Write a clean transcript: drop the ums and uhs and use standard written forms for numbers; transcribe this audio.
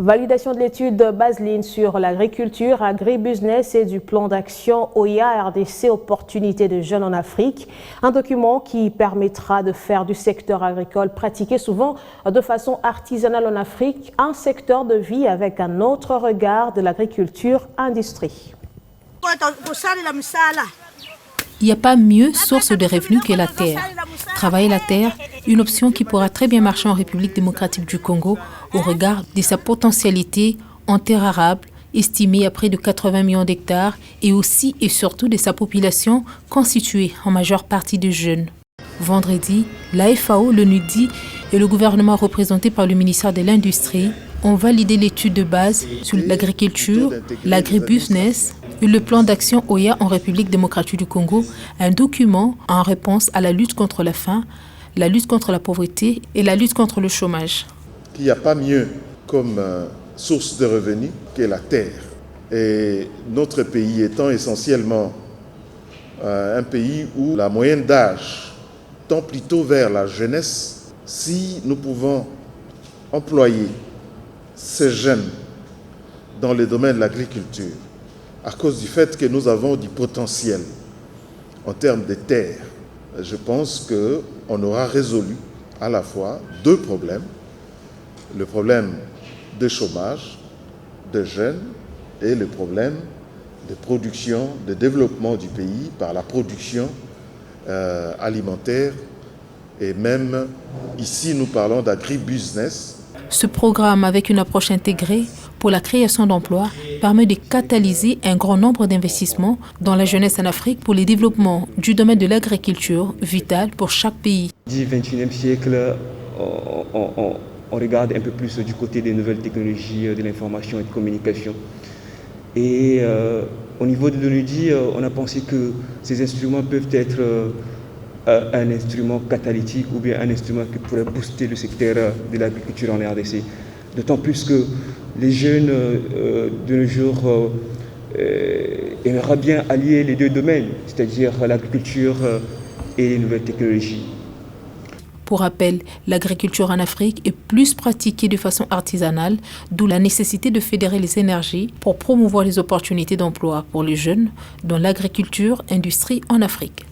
Validation de l'étude de Baseline sur l'agriculture, agribusiness et du plan d'action OIA-RDC Opportunités de jeunes en Afrique. Un document qui permettra de faire du secteur agricole pratiqué souvent de façon artisanale en Afrique un secteur de vie avec un autre regard de l'agriculture-industrie. Il n'y a pas mieux source de revenus que la terre. Travailler la terre, une option qui pourra très bien marcher en République démocratique du Congo au regard de sa potentialité en terre arable, estimée à près de 80 millions d'hectares, et aussi et surtout de sa population constituée en majeure partie de jeunes. Vendredi, la FAO, le NUDI et le gouvernement représenté par le ministère de l'Industrie ont validé l'étude de base sur l'agriculture, l'agribusiness et le plan d'action OIA en République démocratique du Congo, un document en réponse à la lutte contre la faim, la lutte contre la pauvreté et la lutte contre le chômage. Il n'y a pas mieux comme source de revenus que la terre. Et notre pays étant essentiellement un pays où la moyenne d'âge tend plutôt vers la jeunesse, si nous pouvons employer ces jeunes dans le domaine de l'agriculture, à cause du fait que nous avons du potentiel en termes de terre, je pense qu'on aura résolu à la fois deux problèmes. Le problème de chômage des jeunes et le problème de production, de développement du pays par la production alimentaire. Et même ici, nous parlons d'agribusiness. Ce programme, avec une approche intégrée pour la création d'emplois, permet de catalyser un grand nombre d'investissements dans la jeunesse en Afrique pour le développement du domaine de l'agriculture, vital pour chaque pays. Du XXIe siècle, on regarde un peu plus du côté des nouvelles technologies de l'information et de communication. Et au niveau de l'ONUDI, on a pensé que ces instruments peuvent être un instrument catalytique ou bien un instrument qui pourrait booster le secteur de l'agriculture en RDC. D'autant plus que les jeunes de nos jours aimeraient bien allier les deux domaines, c'est-à-dire l'agriculture et les nouvelles technologies. Pour rappel, l'agriculture en Afrique est plus pratiquée de façon artisanale, d'où la nécessité de fédérer les énergies pour promouvoir les opportunités d'emploi pour les jeunes dans l'agriculture-industrie en Afrique.